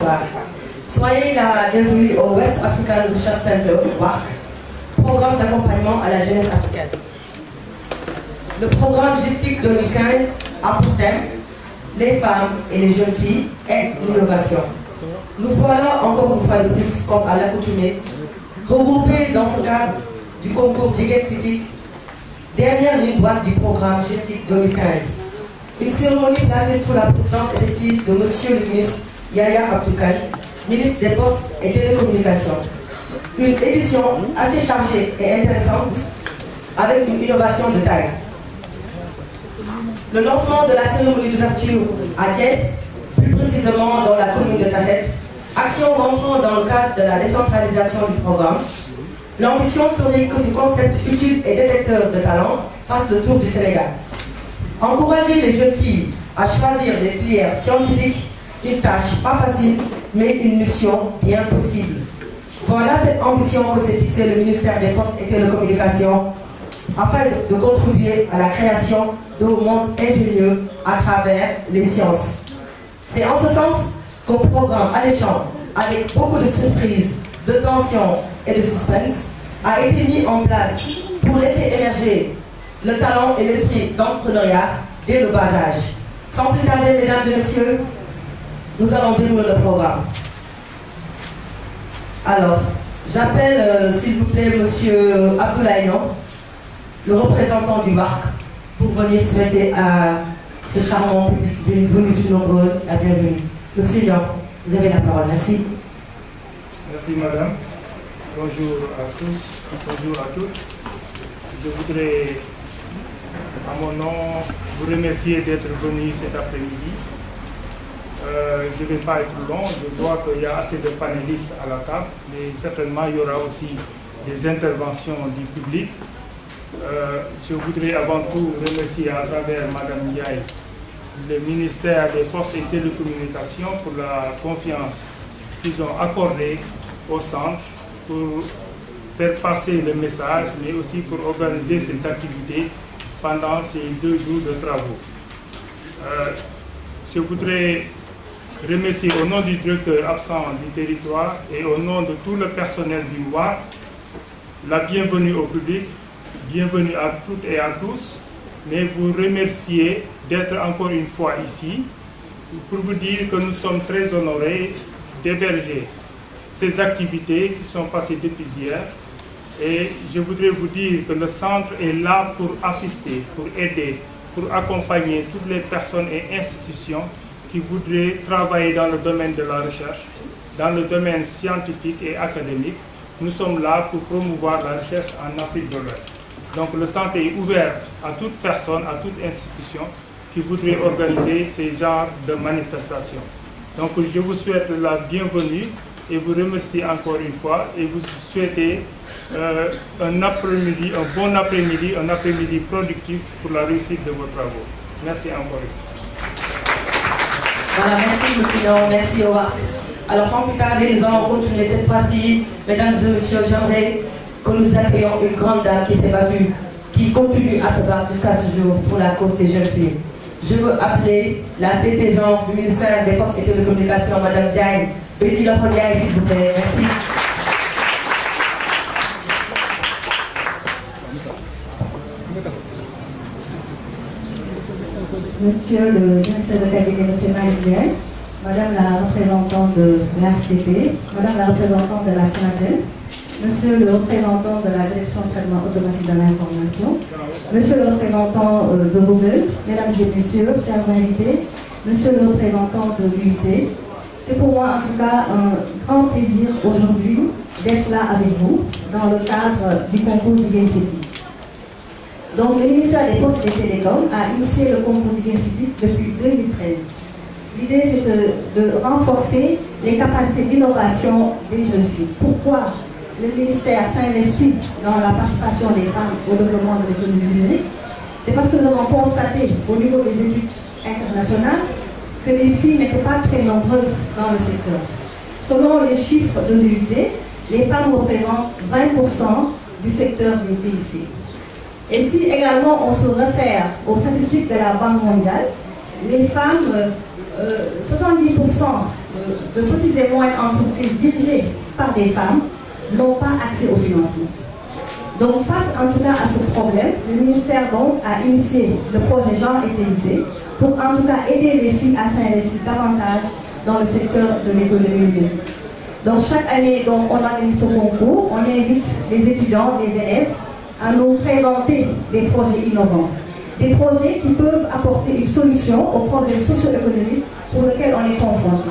bonsoir. Soyez la bienvenue au West African Research Center, WARC, programme d'accompagnement à la jeunesse africaine. Le programme GIFTIC 2015 a pour thème les femmes et les jeunes filles et l'innovation. Nous voilà encore une fois de plus, comme à l'accoutumée, regroupés dans ce cadre du concours Jigéen Civique, dernière ligne droite du programme GIFTIC 2015. Une cérémonie placée sous la présidence effective de Monsieur le ministre Yaya Abdou Kane, ministre des Postes et Télécommunications. Une édition assez chargée et intéressante, avec une innovation de taille. Le lancement de la cérémonie d'ouverture à Thiès, plus précisément dans la commune de Tasset, action rentrant dans le cadre de la décentralisation du programme. L'ambition serait que ce concept utile et détecteur de talent fasse le tour du Sénégal. Encourager les jeunes filles à choisir les filières scientifiques, une tâche pas facile, mais une mission bien possible. Voilà cette ambition que s'est fixée le ministère des Postes et Télécommunications afin de contribuer à la création d'un monde ingénieux à travers les sciences. C'est en ce sens qu'un programme alléchant, avec beaucoup de surprises, de tensions et de suspense, a été mis en place pour laisser émerger le talent et l'esprit d'entrepreneuriat dès le bas âge. Sans plus tarder, mesdames et messieurs, nous allons dérouler le programme. Alors, j'appelle, s'il vous plaît, monsieur Abdoulaye Non, le représentant du WARC, pour venir souhaiter à ce charmant public venu si nombreux la bienvenue. Monsieur Lyon, vous avez la parole. Merci. Merci, madame. Bonjour à tous, bonjour à toutes. Je voudrais, à mon nom, vous remercier d'être venus cet après-midi. Je ne vais pas être long, je crois qu'il y a assez de panélistes à la table, mais certainement il y aura aussi des interventions du public. Je voudrais avant tout remercier à travers Madame Ndiaye le ministère des Postes et Télécommunications pour la confiance qu'ils ont accordée au centre pour faire passer le message, mais aussi pour organiser ces activités pendant ces 2 jours de travaux. Je voudrais remercier au nom du directeur absent du territoire et au nom de tout le personnel du WARC la bienvenue au public, bienvenue à toutes et à tous, mais vous remercier d'être encore une fois ici pour vous dire que nous sommes très honorés d'héberger ces activités qui sont passées depuis hier. Et je voudrais vous dire que le centre est là pour assister, pour aider, pour accompagner toutes les personnes et institutions qui voudraient travailler dans le domaine de la recherche, dans le domaine scientifique et académique. Nous sommes là pour promouvoir la recherche en Afrique de l'Ouest. Donc le centre est ouvert à toute personne, à toute institution qui voudrait organiser ces genres de manifestations. Donc je vous souhaite la bienvenue et vous remercie encore une fois et vous souhaitez un après-midi, un bon après-midi, un après-midi productif pour la réussite de vos travaux. Merci encore une fois. Voilà, merci monsieur, merci au revoir. Alors sans plus tarder, nous allons continuer cette fois-ci. Mesdames et messieurs, j'aimerais que nous accueillions une grande dame qui s'est battue, qui continue à se battre jusqu'à ce jour pour la cause des jeunes filles. Je veux appeler la CT Jean du ministère des Postes et Télécommunications, Madame Diagne. Betty Lafrenière, s'il vous plaît. Merci. Monsieur le directeur de cabinet national IBL, Madame la représentante de l'RTP, Madame la représentante de la SNATEL, Monsieur le représentant de la direction de traitement automatique de l'information, Monsieur le représentant de Google, Mesdames et Messieurs, chers invités, Monsieur le représentant de l'UIT, c'est pour moi en tout cas un grand plaisir aujourd'hui d'être là avec vous dans le cadre du concours Jigéen Civique. Donc le ministère des Postes et Télécoms a initié le concours Jigéen Civique depuis 2013. L'idée c'est de renforcer les capacités d'innovation des jeunes filles. Pourquoi le ministère s'investit dans la participation des femmes au développement de l'économie numérique? C'est parce que nous avons constaté au niveau des études internationales que les filles n'étaient pas très nombreuses dans le secteur. Selon les chiffres de l'UIT, les femmes représentent 20% du secteur des TIC. Et si également on se réfère aux statistiques de la Banque mondiale, les femmes de petites et moyennes entreprises dirigées par des femmes n'ont pas accès au financement. Donc face en tout cas à ce problème, le ministère donc a initié le projet Genre et TIC pour en tout cas aider les filles à s'investir davantage dans le secteur de l'économie numérique. Donc chaque année, donc, on organise ce concours, on invite les étudiants, les élèves à nous présenter des projets innovants. Des projets qui peuvent apporter une solution aux problèmes socio-économiques pour lesquels on est confronté.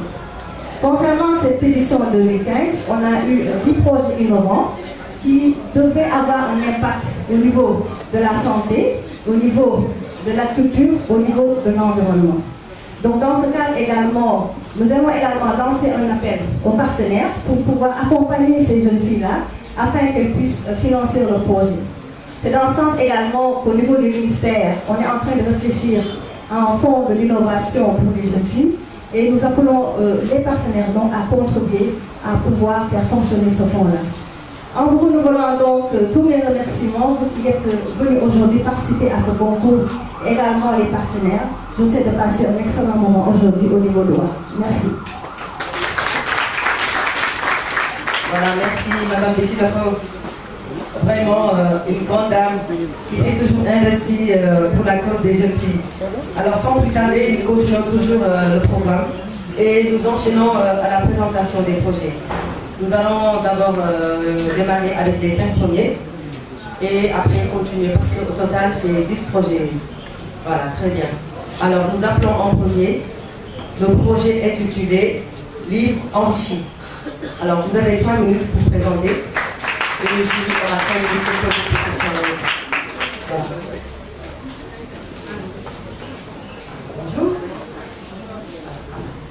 Concernant cette édition 2015, on a eu 10 projets innovants qui devaient avoir un impact au niveau de la santé, au niveau de la culture, au niveau de l'environnement. Donc dans ce cadre également, nous allons également lancer un appel aux partenaires pour pouvoir accompagner ces jeunes filles-là afin qu'elles puissent financer leurs projets. C'est dans ce sens également qu'au niveau du ministère, on est en train de réfléchir à un fonds de l'innovation pour les jeunes filles et nous appelons les partenaires donc à contribuer à pouvoir faire fonctionner ce fonds-là. En vous renouvelant donc tous mes remerciements, vous qui êtes venus aujourd'hui participer à ce concours, également les partenaires, je vous souhaite de passer un excellent moment aujourd'hui au niveau de l'OA. Merci. Voilà, merci Madame Betty Lafont. Vraiment une grande dame qui s'est toujours investie pour la cause des jeunes filles. Alors sans plus tarder, nous continuons toujours le programme et nous enchaînons à la présentation des projets. Nous allons d'abord démarrer avec les 5 premiers et après continuer parce qu'au total c'est 10 projets. Voilà, très bien. Alors nous appelons en premier le projet intitulé Livre enrichi. Alors vous avez 3 minutes pour présenter. Et le jury aura 5 minutes pour poser ces questions. Voilà. Bonjour.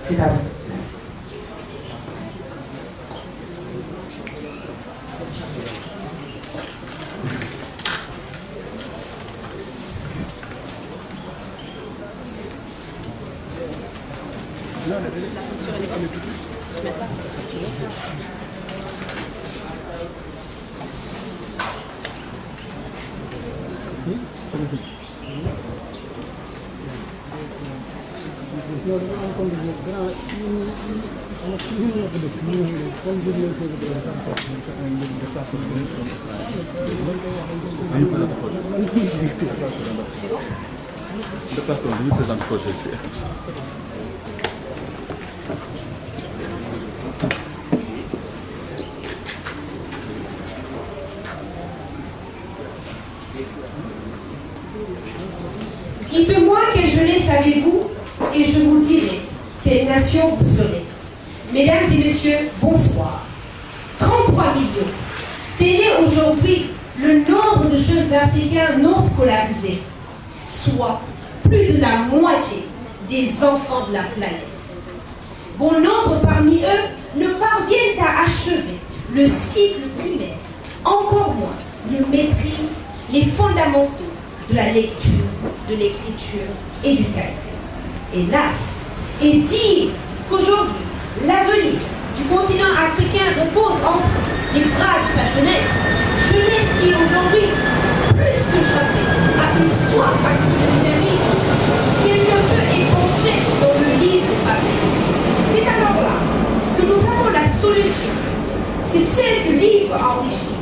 C'est à vous. Merci. Dites-moi quelle jeunesse avez-vous et je vous dirai quelle nation vous serez. Mesdames et messieurs, bonsoir. 33 millions. Tel est aujourd'hui le nombre de jeunes Africains non scolarisés, soit plus de la moitié des enfants de la planète. Bon nombre parmi eux ne parviennent à achever le cycle primaire, encore moins ne maîtrisent les fondamentaux de la lecture, de l'écriture et du calcul. Hélas, et dire qu'aujourd'hui, l'avenir du continent africain repose entre les bras de sa jeunesse, jeunesse qui aujourd'hui, plus que jamais, a une soif accrue de dynamisme qu'elle ne peut épancher dans le livre papier. C'est alors là que nous avons la solution. C'est celle du livre enrichi,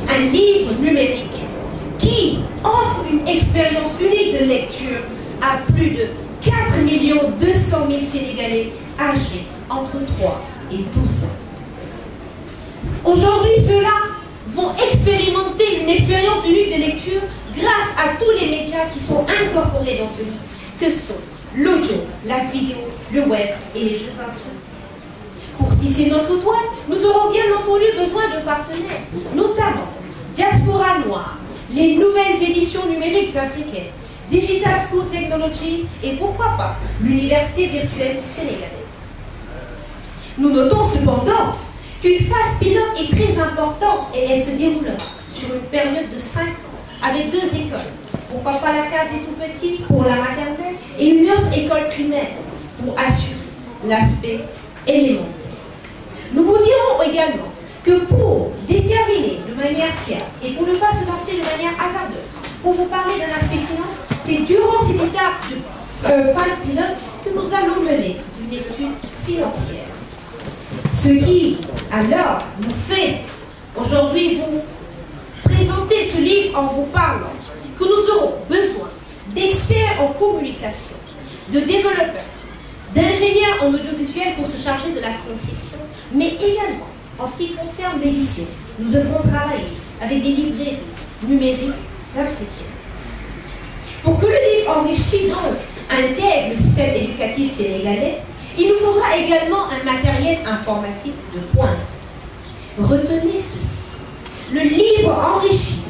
un livre numérique qui offre une expérience unique de lecture à plus de 4 200 000 Sénégalais âgés entre 3 et 12 ans. Aujourd'hui, ceux-là vont expérimenter une expérience unique de lecture grâce à tous les médias qui sont incorporés dans ce livre, que sont l'audio, la vidéo, le web et les jeux instructifs. Pour tisser notre toile, nous aurons bien entendu besoin de partenaires, notamment Diaspora Noire, les nouvelles éditions numériques africaines, Digital School Technologies et pourquoi pas l'université virtuelle sénégalaise. Nous notons cependant qu'une phase pilote est très importante et elle se déroulera sur une période de 5 ans avec 2 écoles. Pourquoi pas la case des tout-petits pour la maternelle et une autre école primaire pour assurer l'aspect élémentaire. Nous vous dirons également que pour déterminer de manière fiable et pour ne pas se lancer de manière hasardeuse, pour vous parler d'un aspect finance, c'est durant cette étape de phase pilote que nous allons mener une étude financière. Ce qui, alors, nous fait aujourd'hui vous présenter ce livre en vous parlant que nous aurons besoin d'experts en communication, de développeurs, d'ingénieurs en audiovisuel pour se charger de la conception, mais également, en ce qui concerne l'édition, nous devrons travailler avec des librairies numériques africaines. Pour que le livre enrichi donc intègre le système éducatif sénégalais, il nous faudra également un matériel informatique de pointe. Retenez ceci. Le livre enrichi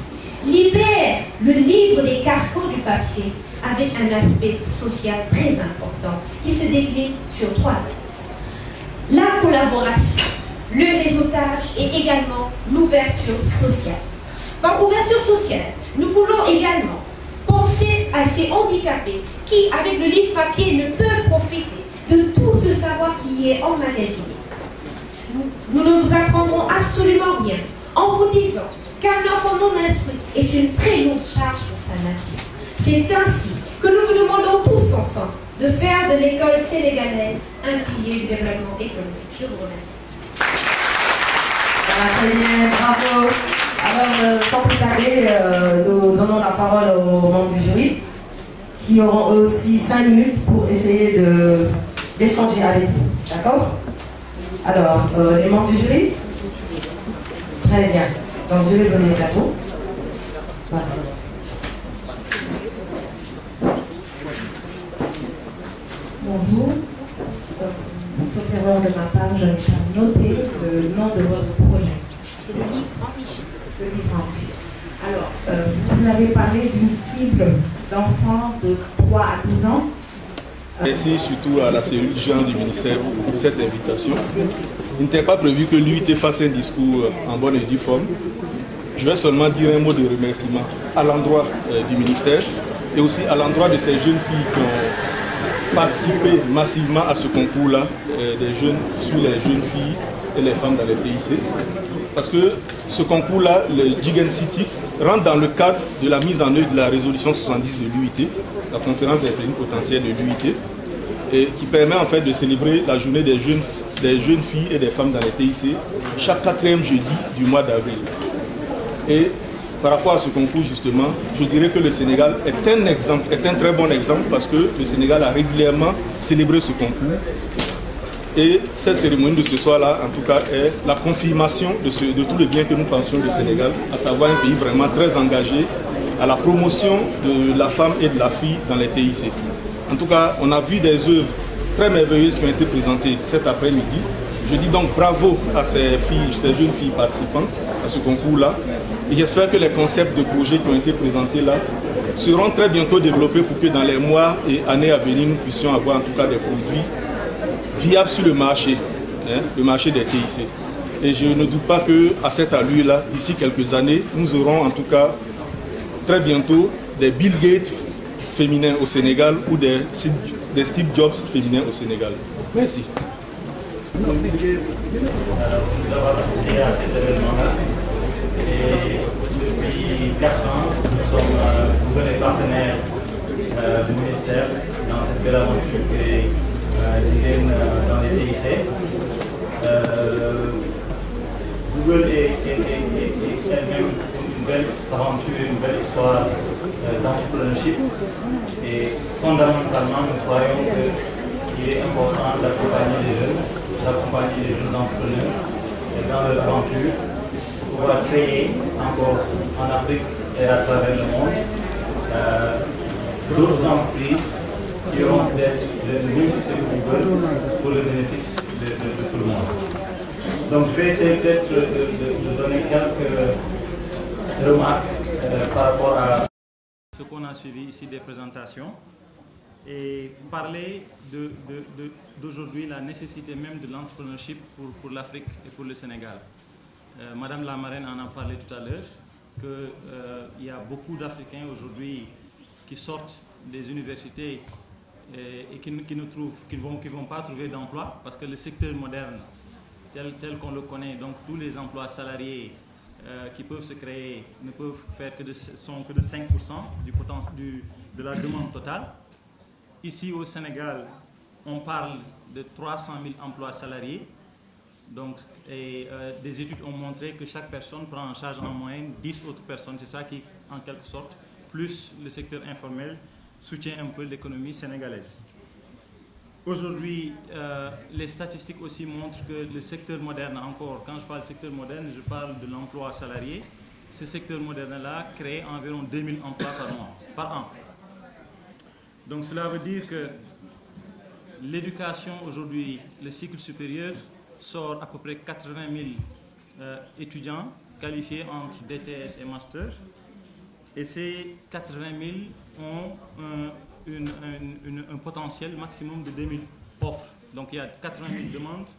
libère le livre des carcans du papier avec un aspect social très important qui se décline sur 3 axes. La collaboration, le réseautage et également l'ouverture sociale. Par ouverture sociale, nous voulons également penser à ces handicapés qui, avec le livre papier, ne peuvent profiter de tout ce savoir qui y est emmagasiné. Nous ne vous apprendrons absolument rien en vous disant qu'un enfant non instruit est une très lourde charge pour sa nation. C'est ainsi que nous vous demandons tous ensemble de faire de l'école sénégalaise un pilier du développement économique. Je vous remercie. Très bien, bravo. Alors, sans plus tarder, nous donnons la parole aux membres du jury qui auront eux aussi 5 minutes pour essayer d'échanger avec vous. D'accord? Alors, les membres du jury? Très bien. Donc, je vais venir vers vous. Voilà. Bonjour. Sauf erreur de ma part, je n'ai pas noté le nom de votre projet. C'est le livre enrichi. Le livre enrichi. Alors, vous avez parlé d'une cible d'enfants de 3 à 12 ans. Merci surtout à la cellule genre du ministère pour cette invitation. Il n'était pas prévu que l'UIT fasse un discours en bonne et due forme. Je vais seulement dire un mot de remerciement à l'endroit du ministère et aussi à l'endroit de ces jeunes filles qui ont participé massivement à ce concours-là, sur les jeunes filles et les femmes dans les PIC. Parce que ce concours-là, le Jigen City, rentre dans le cadre de la mise en œuvre de la résolution 70 de l'UIT, la conférence des pays potentiels de l'UIT, et qui permet en fait de célébrer la journée des jeunes filles et des femmes dans les TIC chaque 4e jeudi du mois d'avril. Et par rapport à ce concours justement, je dirais que le Sénégal est un très bon exemple parce que le Sénégal a régulièrement célébré ce concours. Et cette cérémonie de ce soir-là, en tout cas, est la confirmation de tout le bien que nous pensions du Sénégal, à savoir un pays vraiment très engagé à la promotion de la femme et de la fille dans les TIC. En tout cas, on a vu des œuvres très merveilleuses qui ont été présentées cet après-midi. Je dis donc bravo à ces jeunes filles participantes à ce concours-là. Et j'espère que les concepts de projets qui ont été présentés là seront très bientôt développés pour que dans les mois et années à venir, nous puissions avoir en tout cas des produits viables sur le marché des TIC. Et je ne doute pas qu'à cette allure-là, d'ici quelques années, nous aurons en tout cas très bientôt des Bill Gates féminins au Sénégal ou des Steve Jobs féminins au Sénégal. Merci. Nous avons assisté à cet événement-là et depuis 4 ans, nous sommes les partenaires du ministère dans cette belle aventure qui est dans les TIC. Google est elle-même une belle aventure, une belle histoire d'entrepreneurship et fondamentalement nous croyons qu'il est important d'accompagner les jeunes entrepreneurs dans leur aventure pour pouvoir créer encore en Afrique et à travers le monde d'autres entreprises qui auront peut-être le même succès que Google pour le bénéfice de tout le monde. Donc je vais essayer peut-être de donner quelques remarques par rapport à ce qu'on a suivi ici des présentations et parler d'aujourd'hui la nécessité même de l'entrepreneurship pour l'Afrique et pour le Sénégal. Madame la marraine en a parlé tout à l'heure, qu'il y a beaucoup d'Africains aujourd'hui qui sortent des universités et qui ne vont pas trouver d'emploi parce que le secteur moderne tel qu'on le connaît, donc tous les emplois salariés qui peuvent se créer ne peuvent faire que de 5% de la demande totale. ici au Sénégal, on parle de 300 000 emplois salariés. Donc, des études ont montré que chaque personne prend en charge en moyenne 10 autres personnes. C'est ça qui, en quelque sorte, plus le secteur informel, soutient un peu l'économie sénégalaise. Aujourd'hui, les statistiques aussi montrent que le secteur moderne, encore, quand je parle de secteur moderne, je parle de l'emploi salarié. Ce secteur moderne-là crée environ 2000 emplois par an. Donc cela veut dire que l'éducation aujourd'hui, le cycle supérieur, sort à peu près 80 000 étudiants qualifiés entre DTS et Master. Et ces 80 000 ont un potentiel maximum de 2000 offres. Donc il y a 80 000 demandes,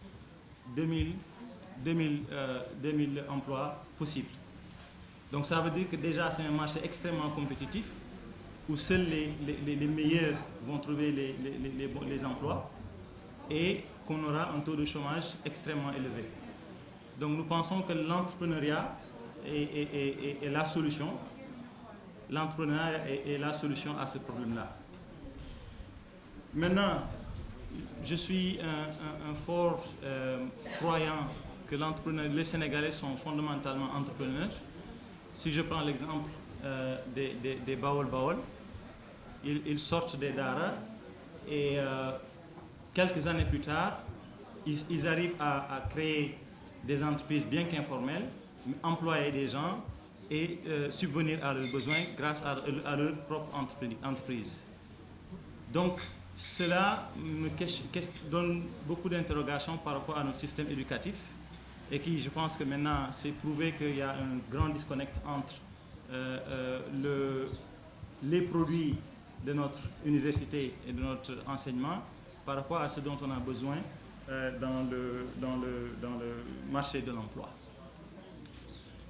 2000 emplois possibles. Donc ça veut dire que déjà c'est un marché extrêmement compétitif où seuls les meilleurs vont trouver les emplois et qu'on aura un taux de chômage extrêmement élevé. Donc nous pensons que l'entrepreneuriat est la solution. L'entrepreneuriat est la solution à ce problème-là. Maintenant, je suis un fort croyant que les Sénégalais sont fondamentalement entrepreneurs. Si je prends l'exemple des Baol, ils sortent des Dara et quelques années plus tard, ils arrivent à créer des entreprises bien qu'informelles, employer des gens et subvenir à leurs besoins grâce à leur propre entreprise. Donc, cela me donne beaucoup d'interrogations par rapport à notre système éducatif et qui, je pense que maintenant, c'est prouvé qu'il y a un grand disconnect entre les produits de notre université et de notre enseignement par rapport à ce dont on a besoin dans le marché de l'emploi.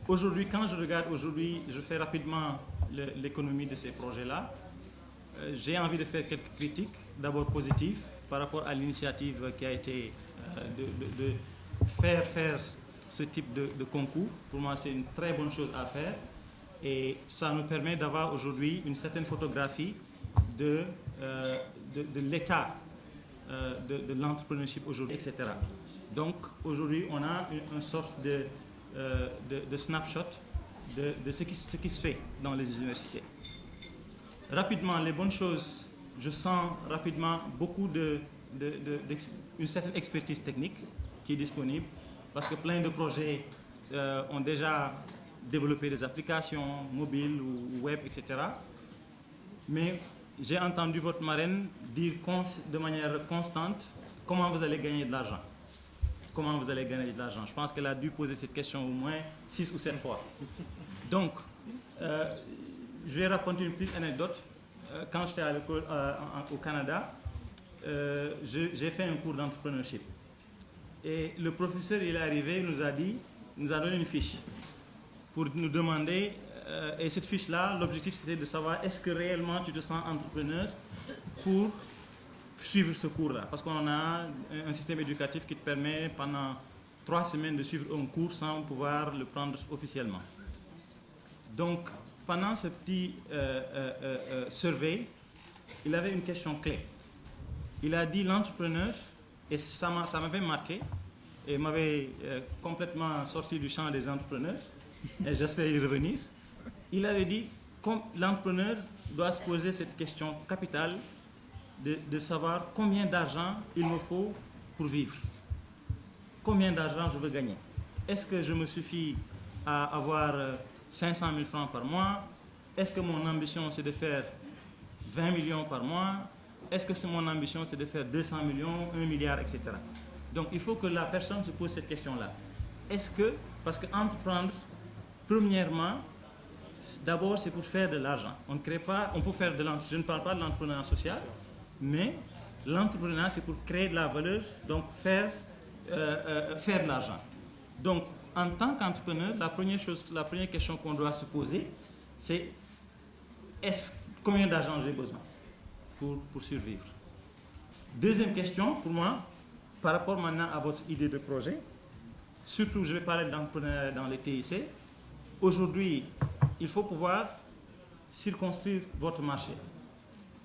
Aujourd'hui, quand je regarde je fais rapidement l'économie de ces projets-là. J'ai envie de faire quelques critiques, d'abord positives, par rapport à l'initiative qui a été de faire ce type de concours. Pour moi, c'est une très bonne chose à faire et ça nous permet d'avoir aujourd'hui une certaine photographie de l'état de l'entrepreneurship aujourd'hui, etc. Donc, aujourd'hui, on a une sorte de snapshot de ce qui se fait dans les universités. Rapidement, les bonnes choses, je sens rapidement beaucoup une certaine expertise technique qui est disponible parce que plein de projets ont déjà développé des applications mobiles ou web, etc. Mais j'ai entendu votre marraine dire de manière constante comment vous allez gagner de l'argent. Comment vous allez gagner de l'argent. Je pense qu'elle a dû poser cette question au moins 6 ou 7 fois. Donc, je vais raconter une petite anecdote. Quand j'étais à l'école au Canada, j'ai fait un cours d'entrepreneurship. Et le professeur, il est arrivé, il nous a donné une fiche pour nous demander, et cette fiche-là, l'objectif c'était de savoir est-ce que réellement tu te sens entrepreneur pour suivre ce cours-là. Parce qu'on a un système éducatif qui te permet pendant 3 semaines de suivre un cours sans pouvoir le prendre officiellement. Donc, pendant ce petit survey, il avait une question clé. Il a dit l'entrepreneur, et ça m'avait marqué, et m'avait complètement sorti du champ des entrepreneurs, et j'espère y revenir. Il avait dit que l'entrepreneur doit se poser cette question capitale de savoir combien d'argent il me faut pour vivre. Combien d'argent je veux gagner. Est-ce que je me suffis à avoir 500 000 francs par mois? Est-ce que mon ambition c'est de faire 20 millions par mois? Est-ce que mon ambition c'est de faire 200 millions, 1 milliard, etc. Donc il faut que la personne se pose cette question-là. Est-ce que, parce qu'entreprendre, premièrement, d'abord c'est pour faire de l'argent. On ne crée pas, on peut faire de l'entrepreneuriat, je ne parle pas de l'entrepreneuriat social, mais l'entrepreneuriat c'est pour créer de la valeur, donc faire de l'argent. Donc en tant qu'entrepreneur, la première question qu'on doit se poser, c'est combien d'argent j'ai besoin pour survivre. Deuxième question pour moi, par rapport maintenant à votre idée de projet, surtout je vais parler d'entrepreneuriat dans les TIC. Aujourd'hui, il faut pouvoir circonscrire votre marché.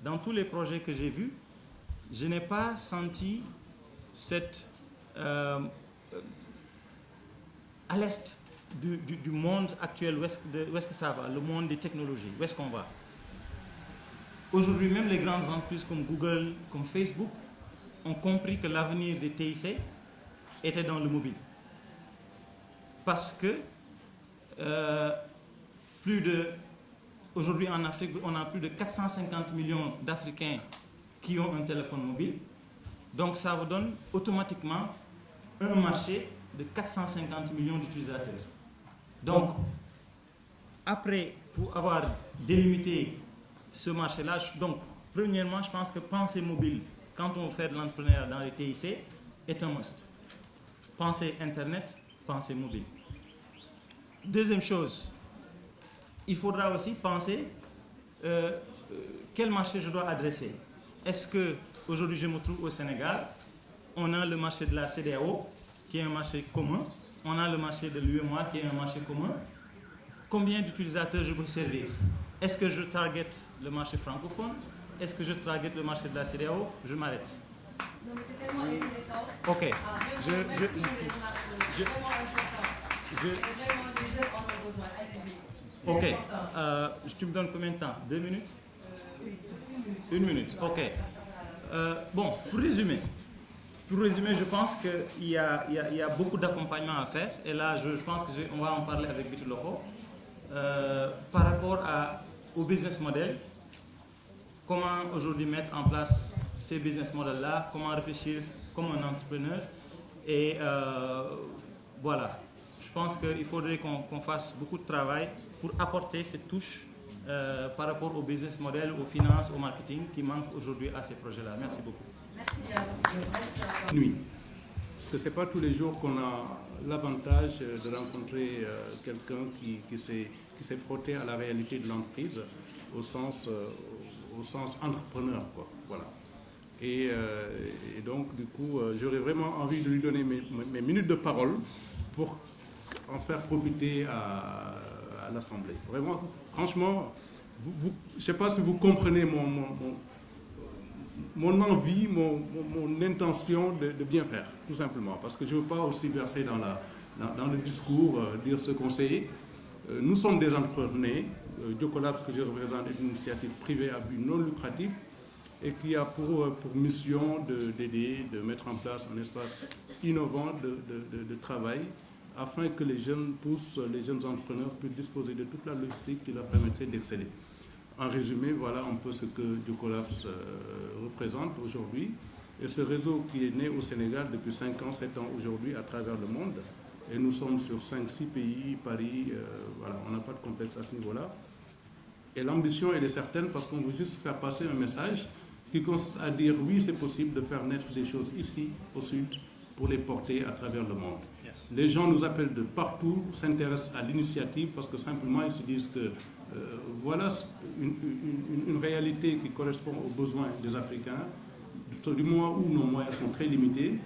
dans tous les projets que j'ai vus, je n'ai pas senti cette alerte du monde actuel, où est-ce que ça va, le monde des technologies, où est-ce qu'on va. Aujourd'hui, même les grandes entreprises comme Google, comme Facebook, ont compris que l'avenir des TIC était dans le mobile. Parce que aujourd'hui en Afrique, on a plus de 450 millions d'Africains qui ont un téléphone mobile. Donc ça vous donne automatiquement un marché de 450 millions d'utilisateurs. Donc, après, pour avoir délimité ce marché-là, donc, premièrement, je pense que penser mobile, quand on fait de l'entrepreneuriat dans les TIC, est un must. Penser Internet, penser mobile. Deuxième chose, il faudra aussi penser quel marché je dois adresser. Est-ce que, aujourd'hui, je me trouve au Sénégal, on a le marché de la CEDEAO, qui est un marché commun. On a le marché de l'UEMOA, qui est un marché commun. Combien d'utilisateurs je peux servir? Est-ce que je target le marché francophone? Est-ce que je target le marché de la CEDEAO? Je m'arrête. Donc c'est tellement intéressant. Ok. Ok. Tu me donnes combien de temps? 2 minutes? 1 minute. Ok. Bon, pour résumer, je pense qu'il y a beaucoup d'accompagnement à faire. Et là, je pense qu'on va en parler avec Biti Loho. Par rapport au business model, comment aujourd'hui mettre en place ces business models-là, comment réfléchir comme un entrepreneur. Et voilà, je pense qu'il faudrait qu'on fasse beaucoup de travail pour apporter cette touche par rapport au business model, aux finances, au marketing qui manque aujourd'hui à ces projets-là. Merci beaucoup. Merci bien. Nuit. Parce que ce n'est pas tous les jours qu'on a l'avantage de rencontrer quelqu'un qui s'est frotté à la réalité de l'entreprise au sens entrepreneur, quoi. Voilà. Et donc, du coup, j'aurais vraiment envie de lui donner mes minutes de parole pour en faire profiter à l'Assemblée. Vraiment, franchement, je ne sais pas si vous comprenez mon envie, mon intention de bien faire, tout simplement. Parce que je ne veux pas aussi verser dans le discours, dire ce qu'on sait. Nous sommes des entrepreneurs. Jocolabs, que je représente, est une initiative privée à but non lucratif et qui a pour mission d'aider, de mettre en place un espace innovant de travail afin que les jeunes pousses, les jeunes entrepreneurs puissent disposer de toute la logistique qui leur permettrait d'exceller. En résumé, voilà un peu ce que Jocolabs représente aujourd'hui. Et ce réseau qui est né au Sénégal depuis 5 ans, 7 ans aujourd'hui à travers le monde. Et nous sommes sur 5-6 pays, Paris, voilà, on n'a pas de complexe à ce niveau-là. Et l'ambition, elle est certaine parce qu'on veut juste faire passer un message qui consiste à dire oui, c'est possible de faire naître des choses ici, au Sud, pour les porter à travers le monde. Yes. Les gens nous appellent de partout, s'intéressent à l'initiative parce que simplement ils se disent que voilà une réalité qui correspond aux besoins des Africains, du moment où nos moyens sont très limités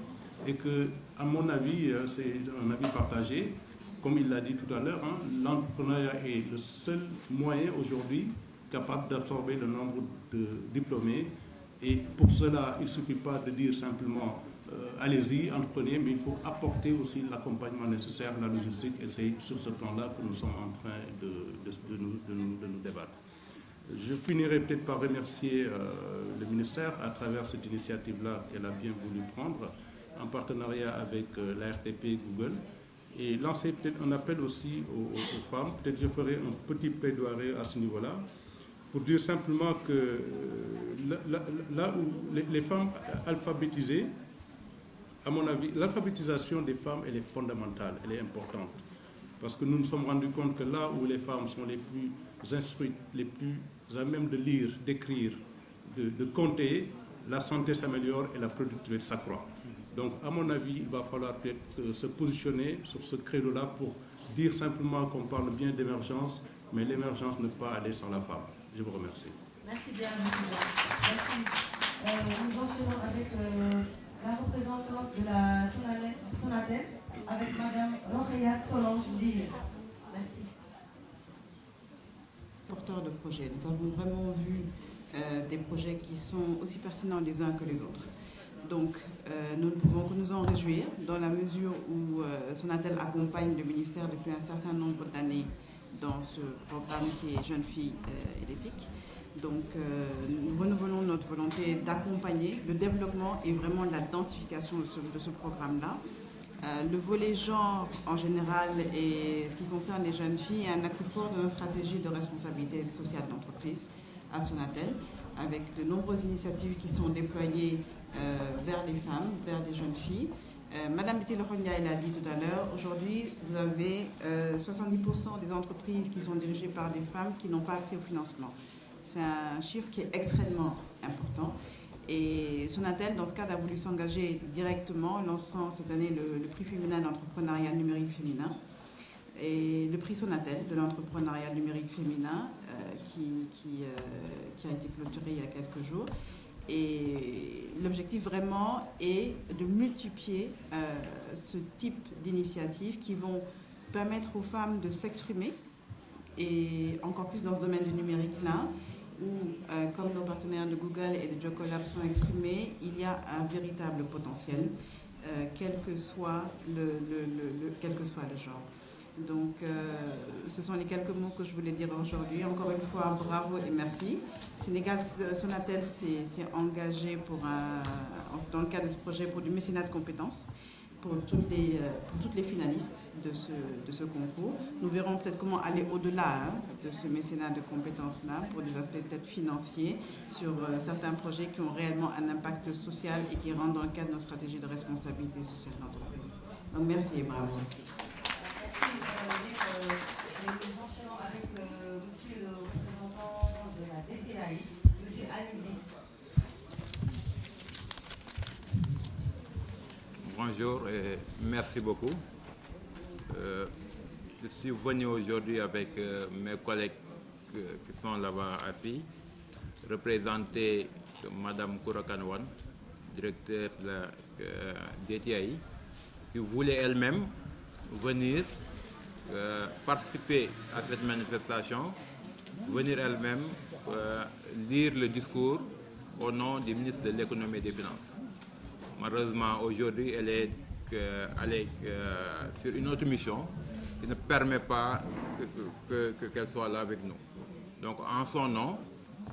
et que, à mon avis, c'est un avis partagé. Comme il l'a dit tout à l'heure, hein, l'entrepreneuriat est le seul moyen aujourd'hui capable d'absorber le nombre de diplômés. Et pour cela, il ne suffit pas de dire simplement allez-y, entreprenez, mais il faut apporter aussi l'accompagnement nécessaire, la logistique, et c'est sur ce plan-là que nous sommes en train de nous débattre. Je finirai peut-être par remercier le ministère à travers cette initiative-là qu'elle a bien voulu prendre en partenariat avec la RTP et Google, et lancer peut-être un appel aussi aux femmes. Peut-être je ferai un petit plaidoyer à ce niveau-là pour dire simplement que là où les femmes alphabétisées, à mon avis, l'alphabétisation des femmes, elle est fondamentale, elle est importante. Parce que nous nous sommes rendus compte que là où les femmes sont les plus instruites, les plus à même de lire, d'écrire, de compter, la santé s'améliore et la productivité s'accroît. Donc, à mon avis, il va falloir peut-être se positionner sur ce credo-là pour dire simplement qu'on parle bien d'émergence, mais l'émergence ne peut pas aller sans la femme. Je vous remercie. Merci bien, merci. Nous enchaînons avec la représentante de la Sonatel, avec Madame Rokhaya Solange Lille. Merci. Porteur de projet. Nous avons vraiment vu des projets qui sont aussi pertinents les uns que les autres. Donc, nous ne pouvons que nous en réjouir dans la mesure où Sonatel accompagne le ministère depuis un certain nombre d'années dans ce programme qui est Jeunes filles et l'éthique. Donc, nous renouvelons notre volonté d'accompagner le développement et vraiment la densification de ce programme-là. Le volet genre, en général, et ce qui concerne les jeunes filles, est un axe fort de notre stratégie de responsabilité sociale d'entreprise à Sonatel, avec de nombreuses initiatives qui sont déployées vers les femmes, vers les jeunes filles. Madame Bitelo-Hondia l'a dit tout à l'heure, aujourd'hui, vous avez 70% des entreprises qui sont dirigées par des femmes qui n'ont pas accès au financement. C'est un chiffre qui est extrêmement important. Et Sonatel, dans ce cadre, a voulu s'engager directement, en lançant cette année le prix féminin d'entrepreneuriat numérique féminin et le prix Sonatel de l'entrepreneuriat numérique féminin qui a été clôturé il y a quelques jours. Et l'objectif vraiment est de multiplier ce type d'initiatives qui vont permettre aux femmes de s'exprimer, et encore plus dans ce domaine du numérique-là, où, comme nos partenaires de Google et de Jocolab sont exprimés, il y a un véritable potentiel, quel que soit le genre. Donc, ce sont les quelques mots que je voulais dire aujourd'hui. Encore une fois, bravo et merci. Sonatel s'est engagé dans le cadre de ce projet pour du mécénat de compétences pour toutes les finalistes de ce concours. Nous verrons peut-être comment aller au-delà de ce mécénat de compétences-là pour des aspects peut-être financiers sur certains projets qui ont réellement un impact social et qui rentrent dans le cadre de nos stratégies de responsabilité sociale d'entreprise. Donc merci et bravo. Nous enchaînons avec monsieur le représentant de la DTAI, monsieur Aludi. Bonjour et merci beaucoup. Je suis venu aujourd'hui avec mes collègues qui sont là-bas assis, représenter Mme Kourakanwan, directeur de la DTAI, qui voulait elle-même venir participer à cette manifestation, venir elle-même lire le discours au nom du ministre de l'économie et des finances. Malheureusement, aujourd'hui, elle est sur une autre mission qui ne permet pas qu'elle soit là avec nous. Donc, en son nom,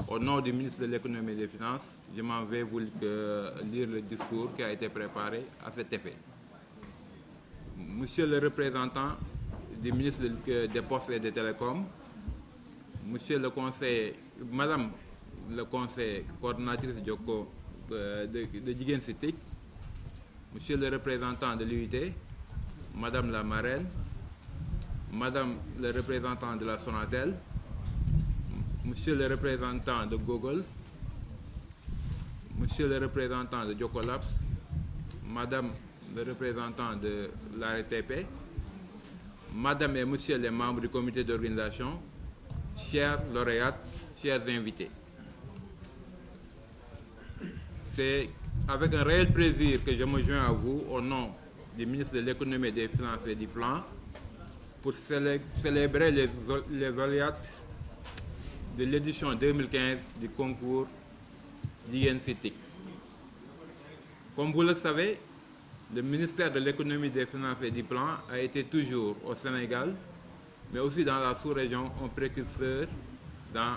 au nom du ministre de l'économie et des finances, je m'en vais vous lire le discours qui a été préparé à cet effet. Monsieur le représentant du ministre des Postes et des Télécoms, Monsieur le conseiller, Madame le conseiller coordonnatrice de Jigen Citic, Monsieur le représentant de l'UIT, Madame la marraine, Madame le représentant de la Sonatel, Monsieur le représentant de Google, Monsieur le représentant de Jocolab, Madame le représentant de l'ARTP, Madame et Monsieur les membres du comité d'organisation, chers lauréates, chers invités. C'est avec un réel plaisir que je me joins à vous au nom du ministre de l'économie, des finances et du plan pour célébrer les lauréats de l'édition 2015 du concours Jigen Citic. Comme vous le savez, le ministère de l'économie, des finances et du plan a été toujours au Sénégal, mais aussi dans la sous-région, un précurseur dans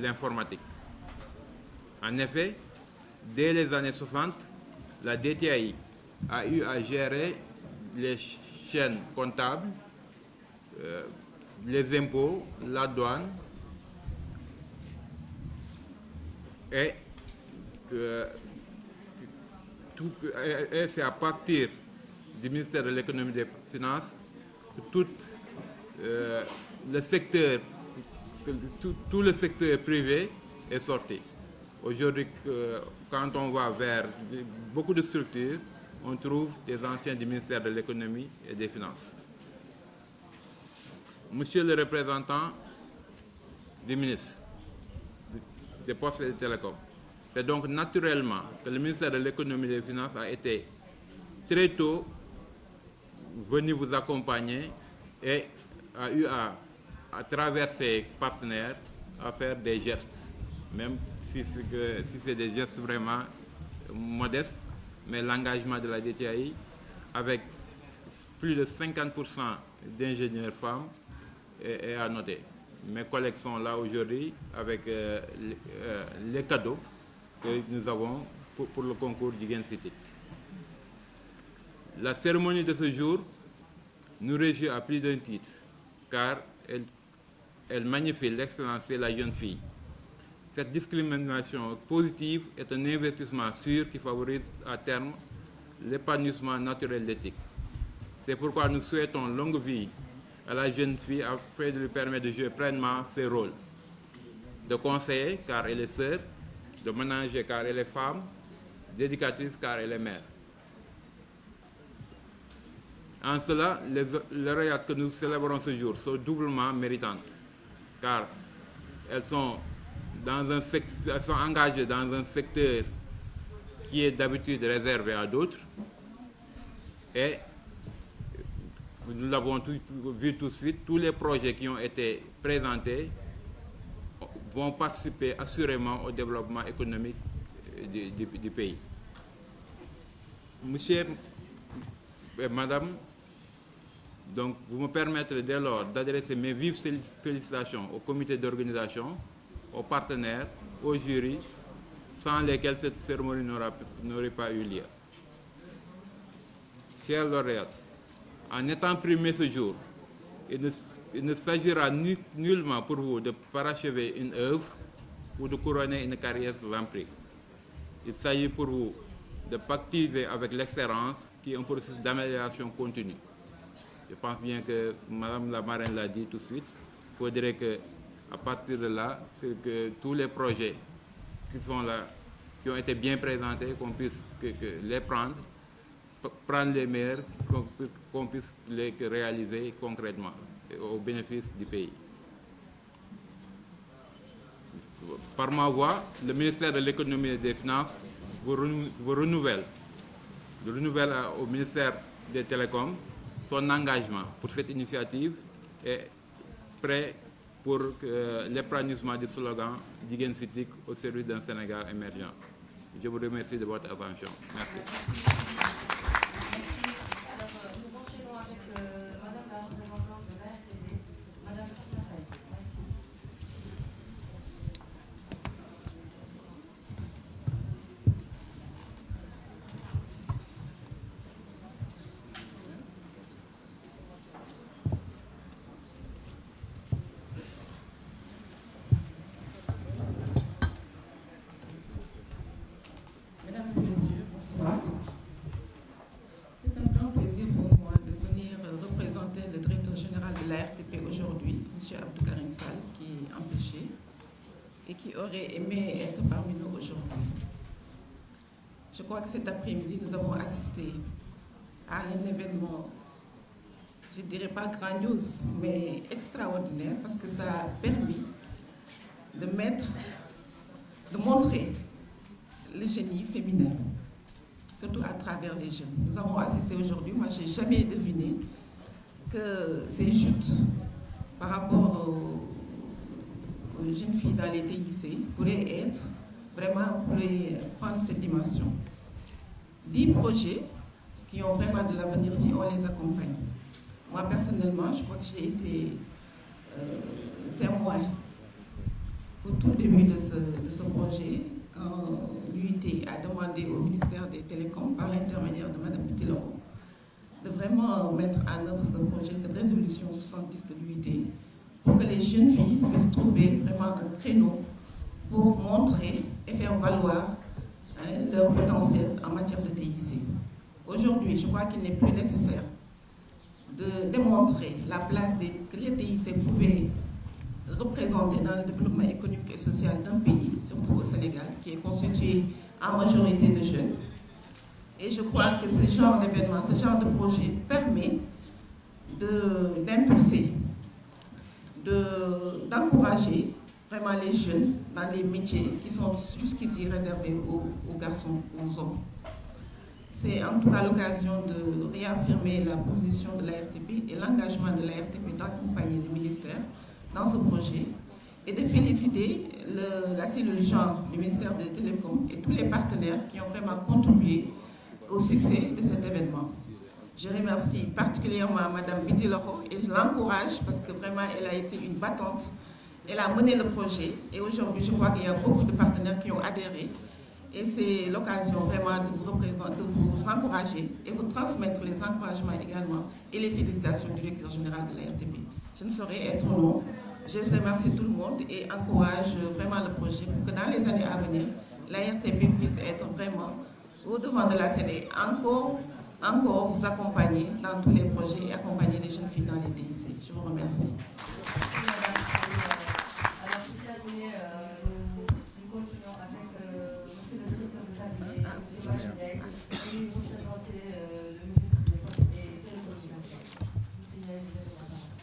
l'informatique. En effet, dès les années 60, la DTAI a eu à gérer les chaînes comptables, les impôts, la douane, et c'est à partir du ministère de l'économie et des finances que tout le secteur privé est sorti. Aujourd'hui, quand on va vers beaucoup de structures, on trouve des anciens du ministère de l'économie et des finances. Monsieur le représentant du ministre des Postes et des Télécoms, c'est donc naturellement que le ministère de l'économie et des finances a été très tôt venu vous accompagner et a eu à travers ses partenaires, à faire des gestes, même si c'est des gestes vraiment modestes, mais l'engagement de la DTAI, avec plus de 50% d'ingénieurs femmes, est à noter. Mes collègues sont là aujourd'hui avec les cadeaux que nous avons pour le concours Jigéen City. La cérémonie de ce jour nous réjouit à plus d'un titre, car elle magnifie l'excellence de la jeune fille. Cette discrimination positive est un investissement sûr qui favorise à terme l'épanouissement naturel d'éthique. C'est pourquoi nous souhaitons longue vie à la jeune fille afin de lui permettre de jouer pleinement ses rôles. De conseiller, car elle est sœur, de ménager, car elle est femme, d'éducatrice, car elle est mère. En cela, les lauréates que nous célébrons ce jour sont doublement méritantes, car elles sont engagées dans un secteur qui est d'habitude réservé à d'autres, et nous l'avons vu tout de suite, tous les projets qui ont été présentés vont participer assurément au développement économique du pays. Monsieur et Madame, donc vous me permettrez dès lors d'adresser mes vives félicitations au comité d'organisation, aux partenaires, aux jurys, sans lesquels cette cérémonie n'aurait pas eu lieu. Chers lauréates, en étant primés ce jour, il ne s'agira nullement pour vous de parachever une œuvre ou de couronner une carrière sans prix. Il s'agit pour vous de pactiser avec l'excellence qui est un processus d'amélioration continue. Je pense bien que Madame la marraine l'a dit tout de suite. Il faudrait qu'à partir de là, que tous les projets qui sont là, qui ont été bien présentés, qu'on puisse les prendre les meilleurs, qu'on puisse les réaliser concrètement au bénéfice du pays. Par ma voix, le ministère de l'économie et des finances vous renouvelle au ministère des télécoms son engagement pour cette initiative et prêt pour l'épanouissement du slogan Jigéen City au service d'un Sénégal émergent. Je vous remercie de votre attention. Merci. Aurait aimé être parmi nous aujourd'hui. Je crois que cet après-midi, nous avons assisté à un événement, je ne dirais pas grandiose, mais extraordinaire, parce que ça a permis de montrer le génie féminin, surtout à travers les jeunes. Nous avons assisté aujourd'hui, moi je n'ai jamais deviné que ces joutes par rapport aux jeunes filles dans les TIC pourraient prendre cette dimension. 10 projets qui ont vraiment de l'avenir si on les accompagne. Moi personnellement, je crois que j'ai été témoin au tout début de ce projet, quand l'UIT a demandé au ministère des Télécoms, par l'intermédiaire de Mme Pitelo, de vraiment mettre en œuvre ce projet, cette résolution 70 de l'UIT, pour que les jeunes filles puissent trouver vraiment un créneau pour montrer et faire valoir leur potentiel en matière de TIC. Aujourd'hui, je crois qu'il n'est plus nécessaire de démontrer la place que les TIC pouvaient représenter dans le développement économique et social d'un pays, surtout au Sénégal, qui est constitué en majorité de jeunes. Et je crois que ce genre d'événement, ce genre de projet permet d'impulser, d'encourager vraiment les jeunes dans les métiers qui sont jusqu'ici réservés aux garçons, aux hommes. C'est en tout cas l'occasion de réaffirmer la position de la RTP et l'engagement de la RTP d'accompagner le ministère dans ce projet et de féliciter la cellule genre du ministère des Télécoms et tous les partenaires qui ont vraiment contribué au succès de cet événement. Je remercie particulièrement Mme Bitiloro et je l'encourage parce que vraiment elle a été une battante. Elle a mené le projet et aujourd'hui je vois qu'il y a beaucoup de partenaires qui ont adhéré et c'est l'occasion vraiment de vous encourager et vous transmettre les encouragements également et les félicitations du directeur général de la RTP. Je ne saurais être long. Je remercie tout le monde et encourage vraiment le projet pour que dans les années à venir, la RTP puisse être vraiment au devant de la scène et encore vous accompagner dans tous les projets et accompagner les jeunes filles dans les TIC. Je vous remercie. Alors, pour terminer, nous continuons avec M. le directeur de cabinet, M. Machinec, qui vous présenter le ministre des Postes et Télécommunications. Vous signalez les informations.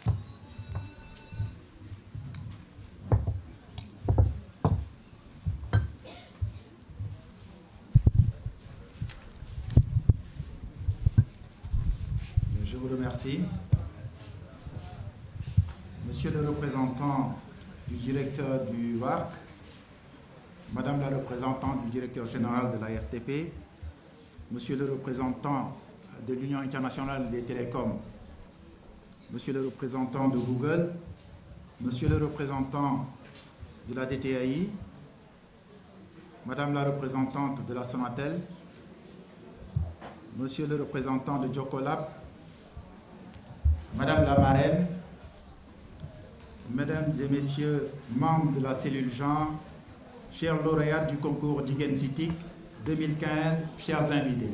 Je vous remercie. Monsieur le représentant du directeur du WARC, Madame la représentante du directeur général de la RTP, Monsieur le représentant de l'Union internationale des télécoms, Monsieur le représentant de Google, Monsieur le représentant de la DTAI, Madame la représentante de la Sonatel, Monsieur le représentant de Jocolab, Madame la marraine, Mesdames et Messieurs, membres de la cellule genre, chers lauréats du concours Digen City 2015, chers invités.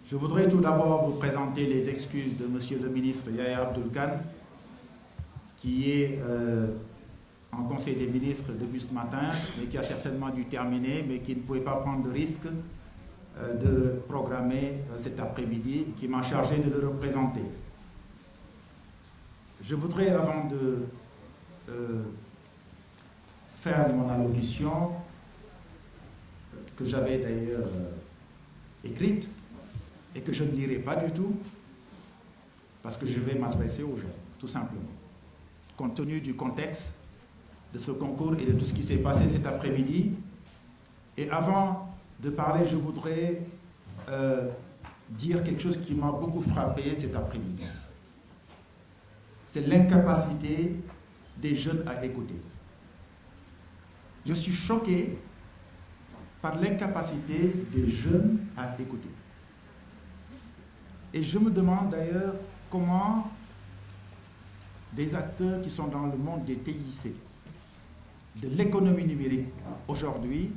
Je voudrais tout d'abord vous présenter les excuses de Monsieur le ministre Yahya Abdul Khan, qui est en Conseil des ministres depuis ce matin, mais qui a certainement dû terminer, mais qui ne pouvait pas prendre le risque de programmer cet après-midi et qui m'a chargé de le représenter. Je voudrais, avant de faire mon allocution, que j'avais d'ailleurs écrite et que je ne lirai pas du tout, parce que je vais m'adresser aux gens, tout simplement, compte tenu du contexte de ce concours et de tout ce qui s'est passé cet après-midi. Et avant de parler, je voudrais dire quelque chose qui m'a beaucoup frappé cet après-midi. C'est l'incapacité des jeunes à écouter. Je suis choqué par l'incapacité des jeunes à écouter. Et je me demande d'ailleurs comment des acteurs qui sont dans le monde des TIC, de l'économie numérique aujourd'hui,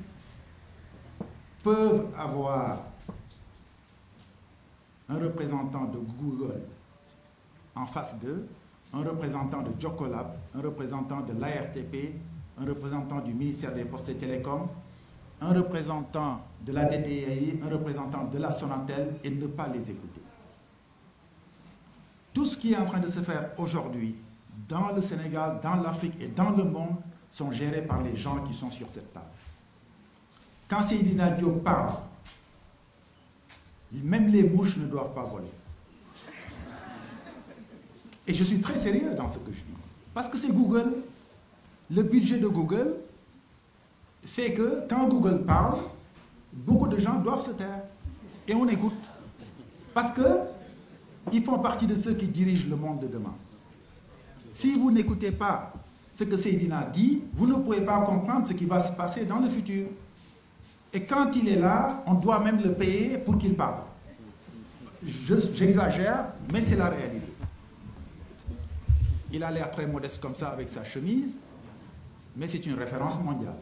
peuvent avoir un représentant de Google en face d'eux, un représentant de Jocolab, un représentant de l'ARTP, un représentant du ministère des Postes et Télécoms, un représentant de la DTAI, un représentant de la Sonatel et ne pas les écouter. Tout ce qui est en train de se faire aujourd'hui dans le Sénégal, dans l'Afrique et dans le monde sont gérés par les gens qui sont sur cette table. Quand Seydina Diop parle, même les mouches ne doivent pas voler. Et je suis très sérieux dans ce que je dis. Parce que c'est Google. Le budget de Google fait que quand Google parle, beaucoup de gens doivent se taire. Et on écoute. Parce qu'ils font partie de ceux qui dirigent le monde de demain. Si vous n'écoutez pas ce que Seydina dit, vous ne pouvez pas comprendre ce qui va se passer dans le futur. Et quand il est là, on doit même le payer pour qu'il parle. J'exagère, mais c'est la réalité. Il a l'air très modeste comme ça avec sa chemise, mais c'est une référence mondiale.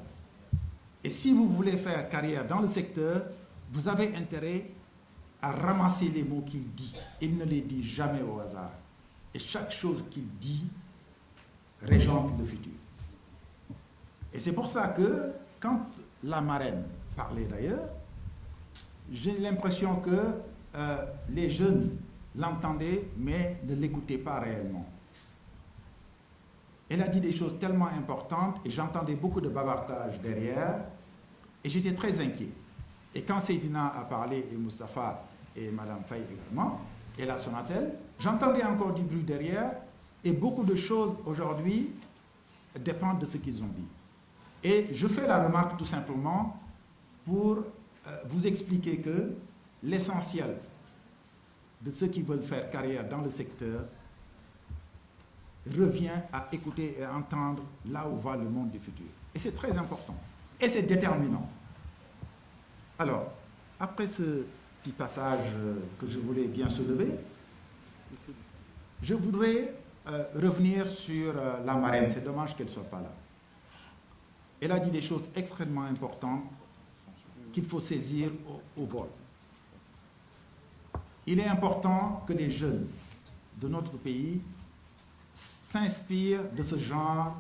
Et si vous voulez faire carrière dans le secteur, vous avez intérêt à ramasser les mots qu'il dit. Il ne les dit jamais au hasard. Et chaque chose qu'il dit régente le futur. Et c'est pour ça que, quand la marraine parlait d'ailleurs, j'ai l'impression que les jeunes l'entendaient, mais ne l'écoutaient pas réellement. Elle a dit des choses tellement importantes et j'entendais beaucoup de bavardage derrière et j'étais très inquiet. Et quand Seydina a parlé, et Moustapha et Mme Faye également, et la Sonatel, j'entendais encore du bruit derrière Et beaucoup de choses aujourd'hui dépendent de ce qu'ils ont dit. Et je fais la remarque tout simplement pour vous expliquer que l'essentiel de ceux qui veulent faire carrière dans le secteur revient à écouter et à entendre là où va le monde du futur. Et c'est très important. Et c'est déterminant. Alors, après ce petit passage que je voulais bien soulever, je voudrais revenir sur la marraine. C'est dommage qu'elle ne soit pas là. Elle a dit des choses extrêmement importantes qu'il faut saisir au vol. Il est important que les jeunes de notre pays s'inspirent de ce genre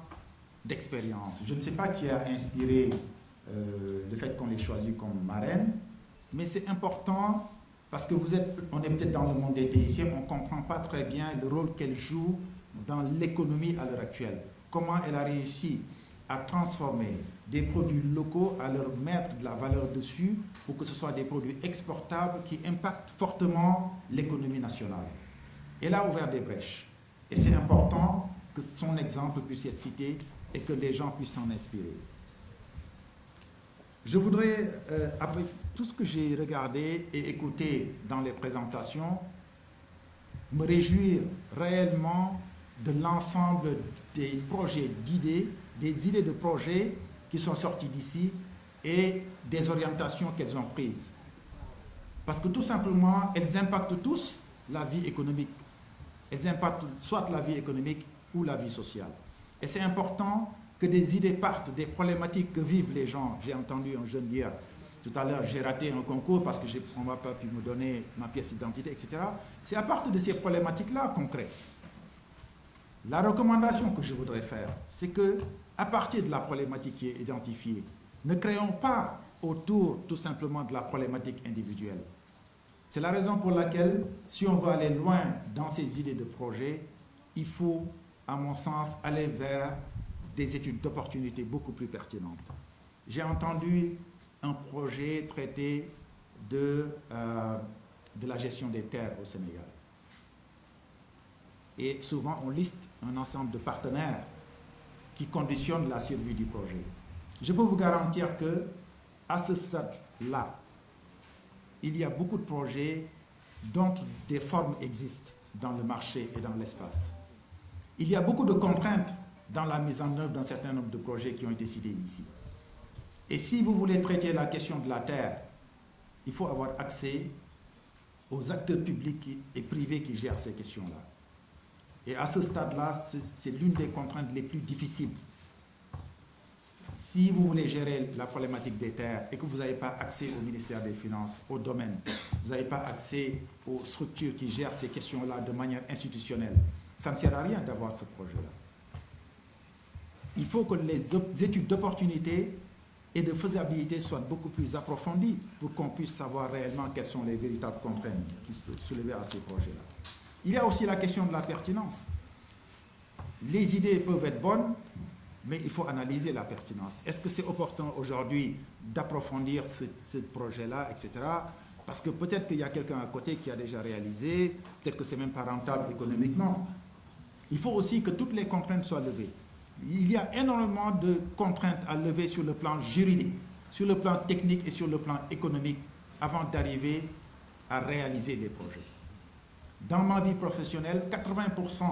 d'expérience. Je ne sais pas qui a inspiré le fait qu'on les choisit comme marraine, mais c'est important parce que on est peut-être dans le monde des TIC, on ne comprend pas très bien le rôle qu'elle joue dans l'économie à l'heure actuelle. Comment elle a réussi à transformer des produits locaux, à leur mettre de la valeur dessus pour que ce soit des produits exportables qui impactent fortement l'économie nationale. Elle a ouvert des brèches. Et c'est important que son exemple puisse être cité et que les gens puissent s'en inspirer. Je voudrais, après tout ce que j'ai regardé et écouté dans les présentations, me réjouir réellement de l'ensemble des projets d'idées, des idées de projets qui sont sortis d'ici et des orientations qu'elles ont prises. Parce que tout simplement, elles impactent tous la vie économique. Elles impactent soit la vie économique ou la vie sociale. Et c'est important que des idées partent des problématiques que vivent les gens. J'ai entendu un jeune dire, tout à l'heure, j'ai raté un concours parce qu'on ne m'a pas pu me donner ma pièce d'identité, etc. C'est à partir de ces problématiques-là qu'on crée. La recommandation que je voudrais faire, c'est que, à partir de la problématique qui est identifiée, ne créons pas autour tout simplement de la problématique individuelle. C'est la raison pour laquelle, si on veut aller loin dans ces idées de projet, il faut, à mon sens, aller vers des études d'opportunité beaucoup plus pertinentes. J'ai entendu un projet traiter de la gestion des terres au Sénégal. Et souvent, on liste un ensemble de partenaires qui conditionnent la survie du projet. Je peux vous garantir que, à ce stade-là, il y a beaucoup de projets dont des formes existent dans le marché et dans l'espace. Il y a beaucoup de contraintes dans la mise en œuvre d'un certain nombre de projets qui ont été cités ici. Et si vous voulez traiter la question de la terre, il faut avoir accès aux acteurs publics et privés qui gèrent ces questions-là. Et à ce stade-là, c'est l'une des contraintes les plus difficiles. Si vous voulez gérer la problématique des terres et que vous n'avez pas accès au ministère des Finances, au domaine, vous n'avez pas accès aux structures qui gèrent ces questions-là de manière institutionnelle, ça ne sert à rien d'avoir ce projet-là. Il faut que les études d'opportunité et de faisabilité soient beaucoup plus approfondies pour qu'on puisse savoir réellement quelles sont les véritables contraintes qui sont soulevées à ces projets-là. Il y a aussi la question de la pertinence. Les idées peuvent être bonnes, mais il faut analyser la pertinence. Est-ce que c'est opportun aujourd'hui d'approfondir ce projet-là, etc. Parce que peut-être qu'il y a quelqu'un à côté qui a déjà réalisé, peut-être que c'est même pas rentable économiquement. Il faut aussi que toutes les contraintes soient levées. Il y a énormément de contraintes à lever sur le plan juridique, sur le plan technique et sur le plan économique avant d'arriver à réaliser les projets. Dans ma vie professionnelle, 80%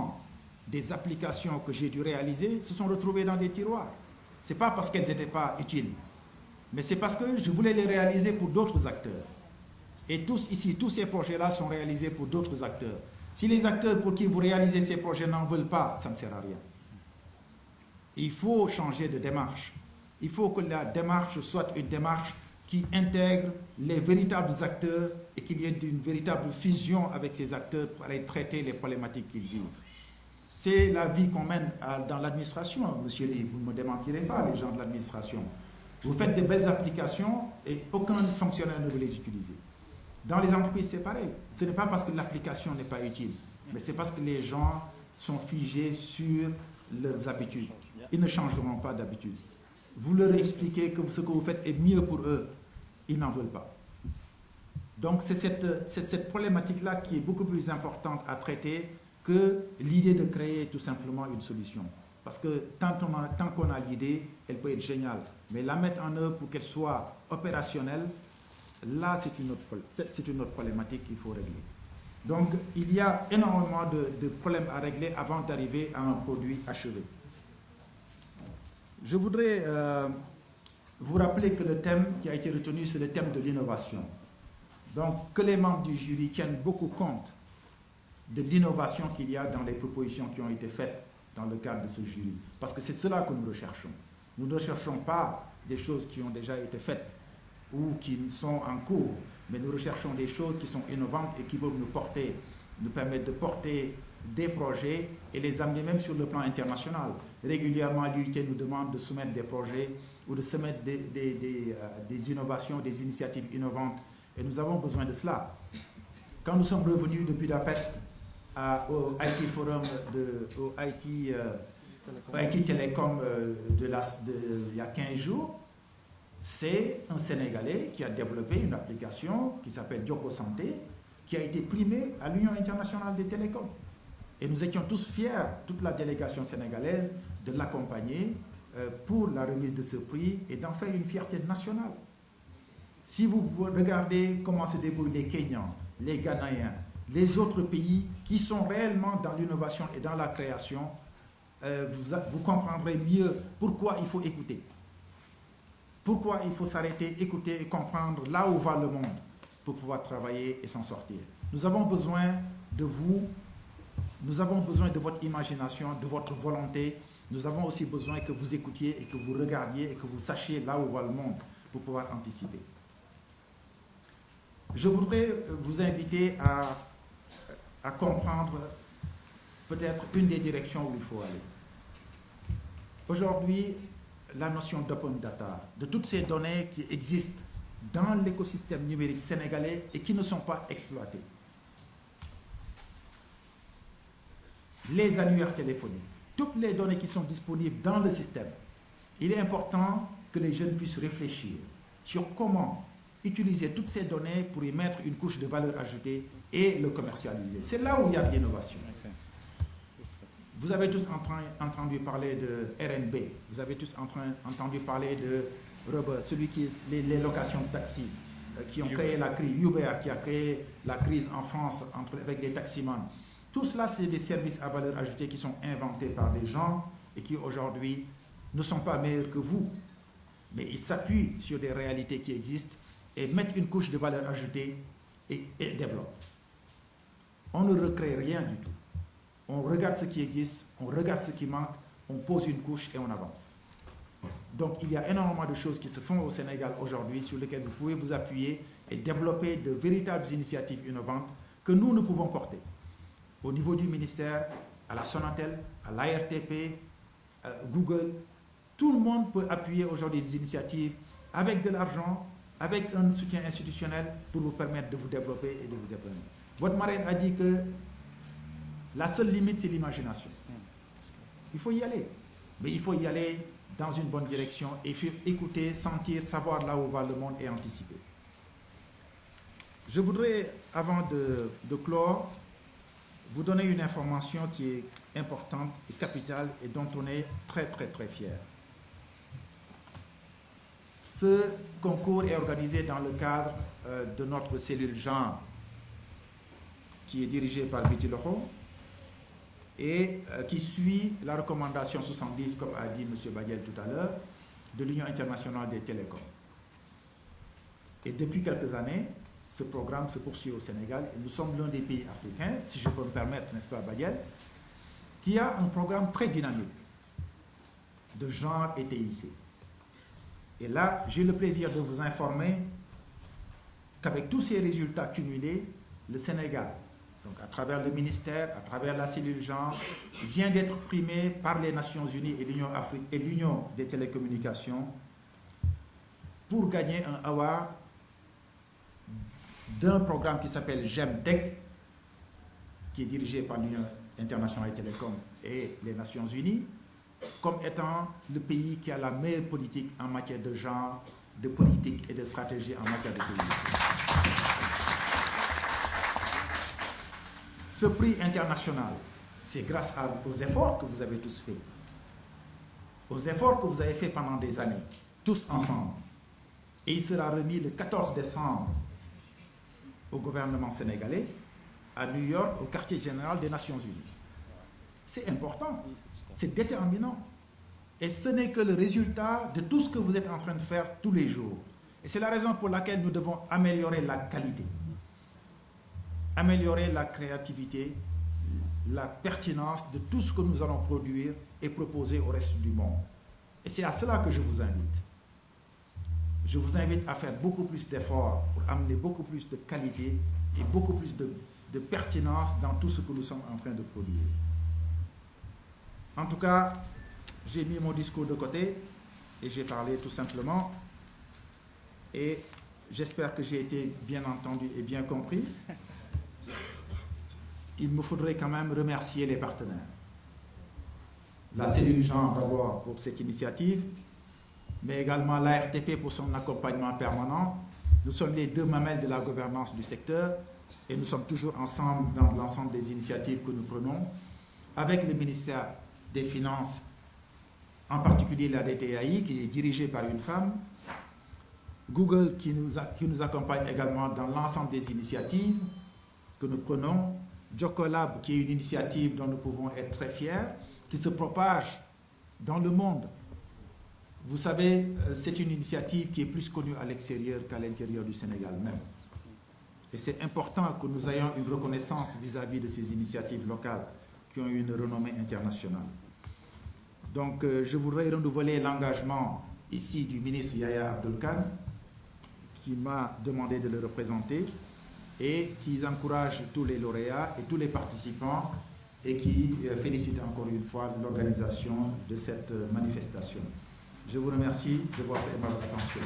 des applications que j'ai dû réaliser se sont retrouvées dans des tiroirs. Ce n'est pas parce qu'elles n'étaient pas utiles, mais c'est parce que je voulais les réaliser pour d'autres acteurs. Et tous ici, tous ces projets-là sont réalisés pour d'autres acteurs. Si les acteurs pour qui vous réalisez ces projets n'en veulent pas, ça ne sert à rien. Il faut changer de démarche. Il faut que la démarche soit une démarche qui intègre les véritables acteurs et qu'il y ait une véritable fusion avec ces acteurs pour aller traiter les problématiques qu'ils vivent. C'est la vie qu'on mène dans l'administration, monsieur Lee, vous ne me démentirez pas, les gens de l'administration. Vous faites de belles applications et aucun fonctionnaire ne veut les utiliser. Dans les entreprises, c'est pareil. Ce n'est pas parce que l'application n'est pas utile, mais c'est parce que les gens sont figés sur leurs habitudes. Ils ne changeront pas d'habitude. Vous leur expliquez que ce que vous faites est mieux pour eux, ils n'en veulent pas. Donc c'est cette problématique-là qui est beaucoup plus importante à traiter que l'idée de créer tout simplement une solution. Parce que tant qu'on a l'idée, elle peut être géniale. Mais la mettre en œuvre pour qu'elle soit opérationnelle, là, c'est une autre problématique qu'il faut régler. Donc, il y a énormément de problèmes à régler avant d'arriver à un produit achevé. Je voudrais vous rappeler que le thème qui a été retenu, c'est le thème de l'innovation. Donc, que les membres du jury tiennent beaucoup compte de l'innovation qu'il y a dans les propositions qui ont été faites dans le cadre de ce jury. Parce que c'est cela que nous recherchons. Nous ne recherchons pas des choses qui ont déjà été faites ou qui sont en cours, mais nous recherchons des choses qui sont innovantes et qui peuvent nous permettre de porter des projets et les amener même sur le plan international. Régulièrement, l'UIT nous demande de soumettre des projets ou de soumettre des innovations, des initiatives innovantes. Et nous avons besoin de cela. Quand nous sommes revenus de Budapest au IT Forum, au IT Télécom il y a 15 jours, c'est un Sénégalais qui a développé une application qui s'appelle Joko Santé, qui a été primée à l'Union internationale des télécoms. Et nous étions tous fiers, toute la délégation sénégalaise, de l'accompagner pour la remise de ce prix et d'en faire une fierté nationale. Si vous regardez comment se débrouillent les Kenyans, les Ghanéens, les autres pays qui sont réellement dans l'innovation et dans la création, vous comprendrez mieux pourquoi il faut écouter. Pourquoi il faut s'arrêter, écouter et comprendre là où va le monde pour pouvoir travailler et s'en sortir. Nous avons besoin de vous, nous avons besoin de votre imagination, de votre volonté. Nous avons aussi besoin que vous écoutiez et que vous regardiez et que vous sachiez là où va le monde pour pouvoir anticiper. Je voudrais vous inviter à comprendre peut-être une des directions où il faut aller. Aujourd'hui, la notion d'open data, de toutes ces données qui existent dans l'écosystème numérique sénégalais et qui ne sont pas exploitées. Les annuaires téléphoniques, toutes les données qui sont disponibles dans le système. Il est important que les jeunes puissent réfléchir sur comment utiliser toutes ces données pour y mettre une couche de valeur ajoutée et le commercialiser. C'est là où il y a de l'innovation. Vous avez tous entendu parler de RNB, vous avez tous entendu parler de Robert, celui qui est les locations de taxi, qui ont créé la crise, Uber, qui a créé la crise en France avec les taximans. Tout cela, c'est des services à valeur ajoutée qui sont inventés par des gens et qui aujourd'hui ne sont pas meilleurs que vous, mais ils s'appuient sur des réalités qui existent et mettent une couche de valeur ajoutée et développent. On ne recrée rien du tout. On regarde ce qui existe, on regarde ce qui manque, on pose une couche et on avance. Donc il y a énormément de choses qui se font au Sénégal aujourd'hui sur lesquelles vous pouvez vous appuyer et développer de véritables initiatives innovantes que nous pouvons porter. Au niveau du ministère, à la Sonatel, à l'ARTP, à Google, tout le monde peut appuyer aujourd'hui des initiatives avec de l'argent, avec un soutien institutionnel pour vous permettre de vous développer et de vous épanouir. Votre marraine a dit que la seule limite, c'est l'imagination. Il faut y aller. Mais il faut y aller dans une bonne direction et écouter, sentir, savoir là où va le monde et anticiper. Je voudrais, avant de clore, vous donner une information qui est importante et capitale et dont on est très, très, très fiers. Ce concours est organisé dans le cadre de notre cellule genre qui est dirigée par Biti Loho et qui suit la recommandation 70, comme a dit M. Badiel tout à l'heure, de l'Union internationale des télécoms. Et depuis quelques années, ce programme se poursuit au Sénégal et nous sommes l'un des pays africains, si je peux me permettre, n'est-ce pas Badiel, qui a un programme très dynamique de genre et TIC. Et là, j'ai le plaisir de vous informer qu'avec tous ces résultats cumulés, le Sénégal, donc à travers le ministère, à travers la cellule genre, vient d'être primé par les Nations Unies et l'Union des télécommunications pour gagner un award d'un programme qui s'appelle GEMTech, qui est dirigé par l'Union internationale des télécoms et les Nations Unies, comme étant le pays qui a la meilleure politique en matière de genre, de politique et de stratégie en matière de télévision. Ce prix international c'est grâce aux efforts que vous avez tous faits. Aux efforts que vous avez faits pendant des années, tous ensemble. Et il sera remis le 14 décembre au gouvernement sénégalais, à New York, au quartier général des Nations Unies. C'est important, c'est déterminant. Et ce n'est que le résultat de tout ce que vous êtes en train de faire tous les jours. Et c'est la raison pour laquelle nous devons améliorer la qualité, améliorer la créativité, la pertinence de tout ce que nous allons produire et proposer au reste du monde. Et c'est à cela que je vous invite. Je vous invite à faire beaucoup plus d'efforts pour amener beaucoup plus de qualité et beaucoup plus de pertinence dans tout ce que nous sommes en train de produire. En tout cas, j'ai mis mon discours de côté et j'ai parlé tout simplement. Et j'espère que j'ai été bien entendu et bien compris. Il me faudrait quand même remercier les partenaires. La cellule Jean d'abord pour cette initiative, mais également l'ARTP pour son accompagnement permanent. Nous sommes les deux mamelles de la gouvernance du secteur et nous sommes toujours ensemble dans l'ensemble des initiatives que nous prenons, avec le ministère des Finances, en particulier la DTAI qui est dirigée par une femme, Google qui nous accompagne également dans l'ensemble des initiatives que nous prenons, Jocolab qui est une initiative dont nous pouvons être très fiers, qui se propage dans le monde. Vous savez, c'est une initiative qui est plus connue à l'extérieur qu'à l'intérieur du Sénégal même. Et c'est important que nous ayons une reconnaissance vis-à-vis de ces initiatives locales qui ont une renommée internationale. Donc, je voudrais renouveler l'engagement ici du ministre Yahya Abdou Kane, qui m'a demandé de le représenter et qui encourage tous les lauréats et tous les participants et qui félicite encore une fois l'organisation de cette manifestation. Je vous remercie de votre aimable attention.